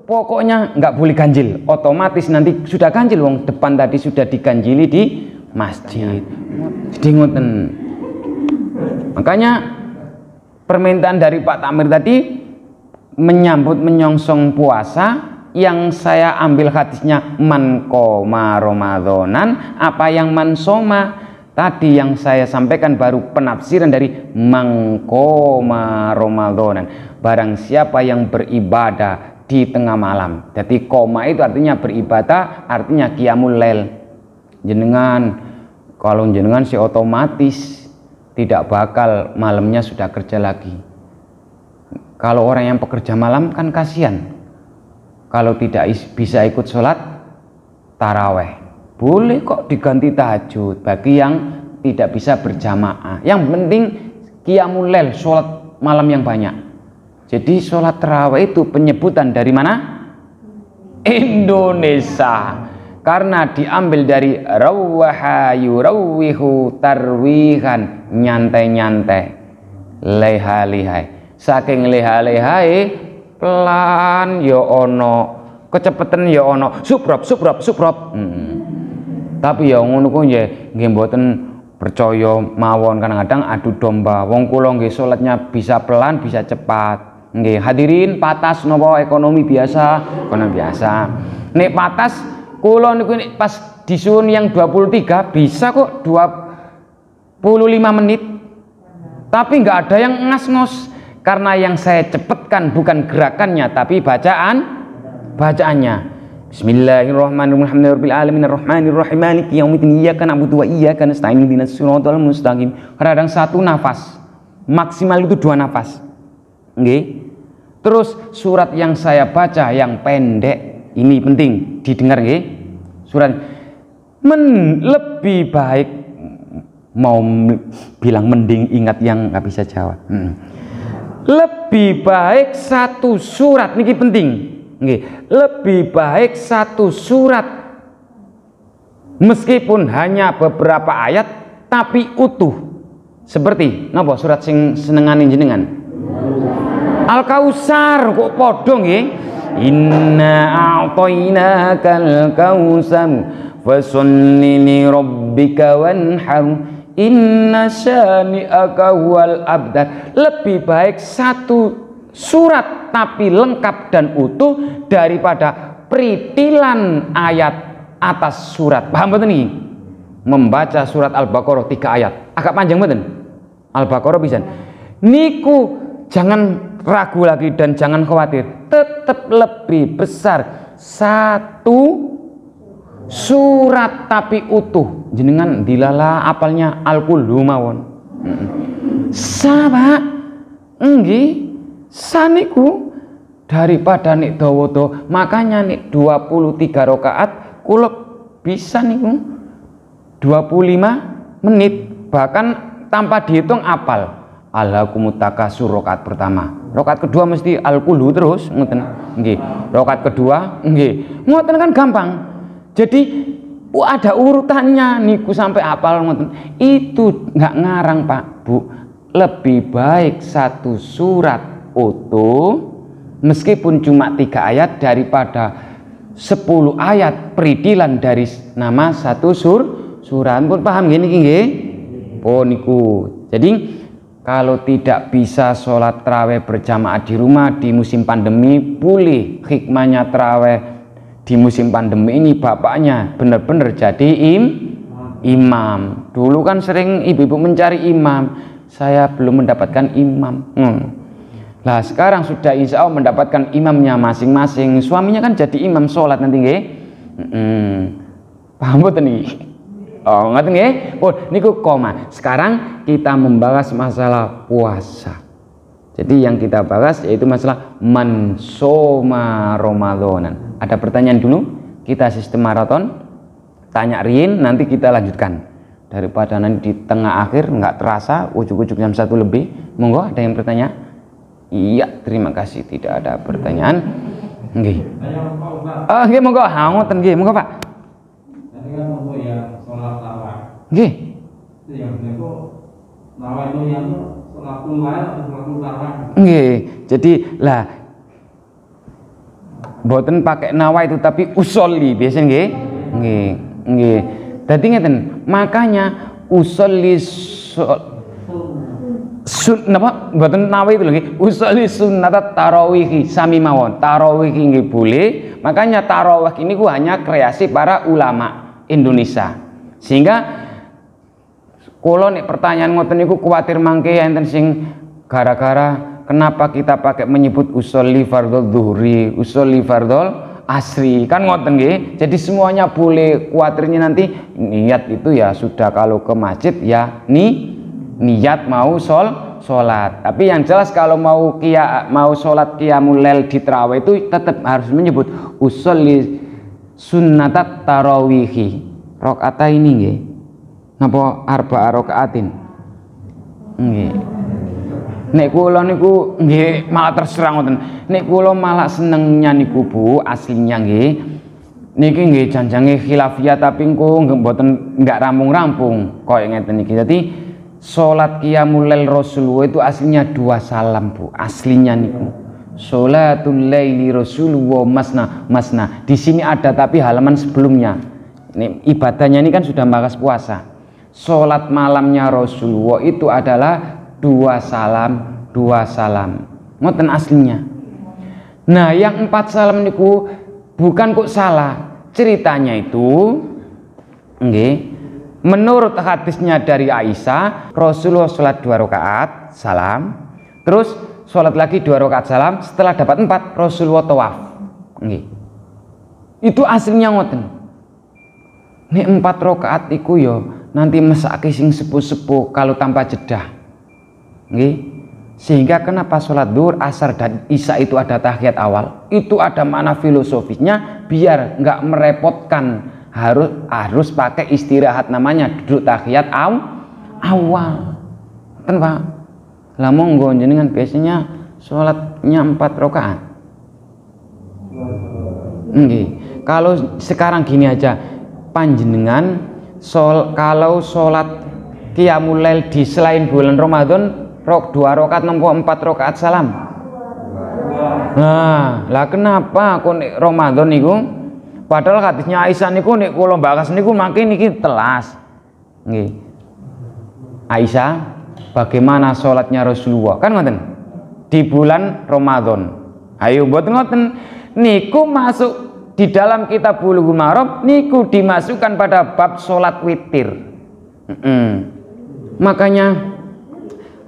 pokoknya nggak boleh ganjil, otomatis nanti sudah ganjil wong depan tadi sudah diganjili di masjid. Jadi ngoten. Makanya permintaan dari Pak Tamir tadi menyambut menyongsong puasa, yang saya ambil hadisnya man qoma ramadhanan, apa yang man soma. Tadi yang saya sampaikan baru penafsiran dari man qoma ramadhanan, barang siapa yang beribadah di tengah malam. Jadi koma itu artinya beribadah, artinya qiyamul lail. Jenengan kalau jenengan sih otomatis tidak bakal malamnya sudah kerja lagi. Kalau orang yang pekerja malam kan kasihan kalau tidak bisa ikut sholat taraweh. Boleh kok diganti tahajud bagi yang tidak bisa berjamaah. Yang penting qiyamul lail, sholat malam yang banyak. Jadi sholat taraweh itu penyebutan dari mana? Indonesia. Karena diambil dari rawwaha yurawwihu tarwihan, nyantai-nyantai, leha-lehai. Saking leha-lehai pelan ya ono, kecepatan ya ono, subrop. Tapi ya ngono ku nggih mboten percaya mawon, kadang-kadang adu domba. Wong kula nggih salatnya bisa pelan bisa cepat. Nggih hadirin patas napa ekonomi biasa, Nek patas kula niku pas disuwun yang 23 bisa kok 25 menit. Tapi nggak ada yang ngas-ngos, karena yang saya cepatkan bukan gerakannya tapi bacaannya. Bismillahirrahmanirrahim. Alhamdulillahirrahmanirrahim. Maliki yaumiddin. Iyyaka na'budu wa iyyaka nasta'in. Ihdinas siratal mustaqim. Kadang satu nafas. Maksimal itu 2 nafas. Nggih. Terus surat yang saya baca yang pendek ini penting didengar nggih. Surat lebih baik, mau bilang mending ingat yang nggak bisa jawab. Lebih baik satu surat niki penting. Lebih baik satu surat meskipun hanya beberapa ayat tapi utuh. Seperti napa surat sing senengane jenengan? Al-Kautsar kok padha nggih. Inna a'tainakal kautsar fasholli li rabbika wanhar inna syani'aka huwal abtar. Lebih baik satu surat tapi lengkap dan utuh daripada peritilan ayat atas surat. Paham betul nih? Membaca surat Al-Baqarah 3 ayat agak panjang betul. Al-Baqarah bisa. Niku jangan ragu lagi dan jangan khawatir, tetap lebih besar satu surat tapi utuh. Jenengan dilala apalnya Al-Qulhu mawon. Sahabat nggih saniku daripada nik dawa-dawa. Makanya nik 23 rakaat kula bisa niku 25 menit, bahkan tanpa dihitung apal. Alhaakumut takasur rakaat pertama. Rakaat kedua mesti Al-Qulhu terus ngoten nggih. Rakaat kedua nggih. Ngoten kan gampang. Jadi ada urutannya niku sampai apal ngoten. Itu nggak ngarang Pak Bu. Lebih baik satu surat utuh meskipun cuma 3 ayat daripada 10 ayat peridilan dari nama satu surat. Pun paham gini nggih? Oh niku. Jadi kalau tidak bisa sholat taraweh berjamaah di rumah di musim pandemi, boleh. Hikmahnya taraweh di musim pandemi ini bapaknya benar-benar jadi imam. Dulu kan sering ibu-ibu mencari imam, saya belum mendapatkan imam. Lah sekarang sudah insya Allah mendapatkan imamnya masing-masing. Suaminya kan jadi imam sholat nanti nggih. Paham betul nih? Oh ngerti nggih? Oh niku koma. Sekarang kita membahas masalah puasa. Jadi yang kita bahas yaitu masalah man shoma ramadhanan. Ada pertanyaan dulu? Kita sistem maraton. Tanya Rien, nanti kita lanjutkan. Daripada nanti di tengah akhir nggak terasa, ujuk-ujuk jam 1 lebih. Monggo ada yang bertanya? Iya, terima kasih. Tidak ada pertanyaan. Nggih. Nggih monggo. Ngoten nggih, monggo Pak. Tadi kan untuk yang sholat tarawih. Nggih. Itu yang itu tarawih itu yang sholatul lail atau sholatul tarawih. Nggih. Jadi lah Mboten pakai nawa itu tapi usolli biasa nggih. Nggih. Dadi ngeten, makanya usolli napa mboten nawa itu lho nggih. Usolli sunnat tarawih sami mawon. Tarawih nggih boleh. Makanya tarawih ini ku hanya kreasi para ulama Indonesia. Sehingga kula nek pertanyaan ngoten niku kuwatir mangke enten sing gara-gara kenapa kita pakai menyebut usolli fardhu dhuhri, usolli fardhu asri, kan ngoten nggih. Jadi semuanya boleh, kuatirnya nanti niat itu ya sudah kalau ke masjid ya niat mau sholat. Tapi yang jelas kalau mau sholat qiyamul lail di tarawih itu tetap harus menyebut usolli sunnatat tarawihi. Rakaat ini nggih. Napa arba'a rakaatin? Nggih. Nek kula niku nggih malah terserang ngoten. Nek kula malah senengnya niku Bu, aslinya nggih. Niki nggih janjange khilafiyah tapi engko mboten enggak rampung-rampung koyo ngeten niki. Dadi salat qiyamul lail Rasulullah itu aslinya 2 salam Bu, aslinya niku. Salatul laili Rasulullah masna. Di sini ada tapi halaman sebelumnya. Ini ibadahnya ini kan sudah bahas puasa. Salat malamnya Rasulullah itu adalah 2 salam. Ngoten aslinya. Nah, yang 4 salam niku bukan kok salah. Ceritanya itu nggih, menurut hadisnya dari Aisyah, Rasulullah sholat 2 rakaat salam, terus sholat lagi 2 rakaat salam, setelah dapat 4 Rasulullah tawaf. Nggih. Itu aslinya ngoten. Nek 4 rakaat iku yo nanti mesake sing sepuh-sepuh kalau tanpa jeda. Nggih. Sehingga kenapa sholat duhur, asar dan isya itu ada tahiyat awal? Itu ada makna filosofisnya biar nggak merepotkan, harus pakai istirahat namanya duduk tahiyat awal. Kan Pak? Lah monggo jenengan biasanya sholatnya 4 rakaat. Nggih. Kalau sekarang gini aja, panjenengan kalau sholat qiyamul lail di selain bulan Ramadan 2 rakaat nompo 4 rakaat salam. Nah, lah kenapa kok nek Ramadan niku padahal hadisnya Aisyah niku nek kula bahas niku makin niki telas. Nggih. Aisyah, bagaimana sholatnya Rasulullah? Kan ngoten. Di bulan Ramadan. Ayo buat ngoten. Niku masuk di dalam kitab Bulughul Maram niku dimasukkan pada bab sholat witir. Makanya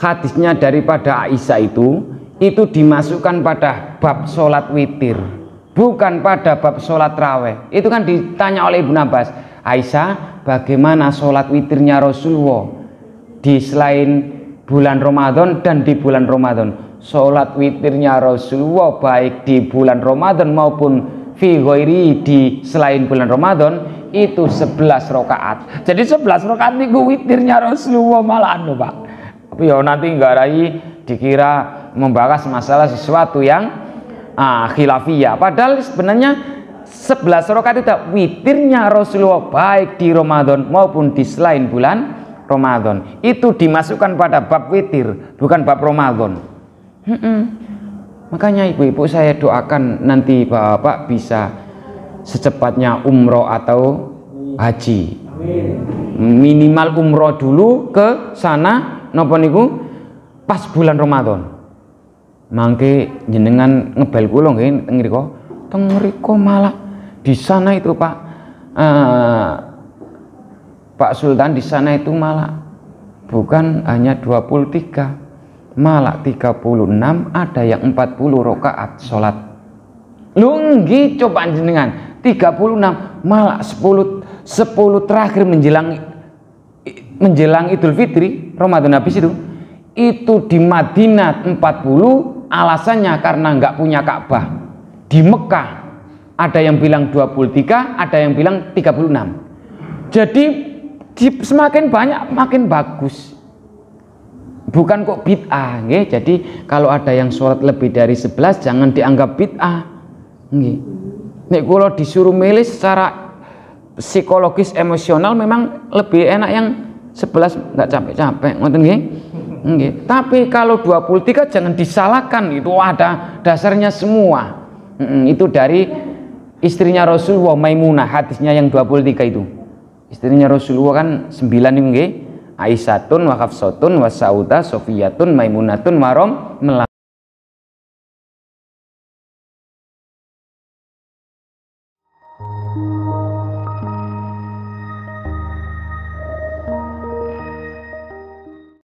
hadisnya daripada Aisyah itu dimasukkan pada bab sholat witir, bukan pada bab sholat raweh. Itu kan ditanya oleh Ibnu Abbas, Aisyah, bagaimana sholat witirnya Rasulullah di selain bulan Ramadan dan di bulan Ramadan? Sholat witirnya Rasulullah baik di bulan Ramadan maupun fi ghairi di selain bulan Ramadan itu 11 rakaat. Jadi 11 rakaat niku witirnya Rasulullah malah anu Pak. Tapi ya nanti nggarai dikira membahas masalah sesuatu yang khilafiyah. Padahal sebenarnya 11 rakaat itu witirnya Rasulullah baik di Ramadan maupun di selain bulan Ramadan. Itu dimasukkan pada bab witir, bukan bab Ramadan. Makanya ibu-ibu saya doakan nanti Bapak bisa secepatnya umroh atau haji. Minimal umroh dulu ke sana napa niku pas bulan Ramadan. Mangke jenengan ngebel kula nggih teng mriku. Teng mriku malah di sana itu Pak Pak Sultan di sana itu malah bukan hanya 23, malah 36, ada yang 40 rakaat sholat. Lu nggih coba jenengan 36 malah 10 terakhir menjelang Idul Fitri Ramadan habis itu di Madinah 40, alasannya karena nggak punya Ka'bah. Di Mekah ada yang bilang 23, ada yang bilang 36. Jadi semakin banyak makin bagus. Bukan kok bid'ah, nggih. Jadi kalau ada yang sholat lebih dari 11 jangan dianggap bid'ah. Nggih. Nek kula disuruh milih secara psikologis emosional memang lebih enak yang 11 nggak capek-capek, ngoten nggih. Nggih. Tapi kalau 23 jangan disalahkan, itu ada dasarnya semua. Itu dari istrinya Rasulullah Maimunah, hadisnya yang 23 itu. Istrinya Rasulullah kan 9 ini nggih. Aisyatun wa Hafsatun wa Saudah Sofiyatun Maimunatun wa Rom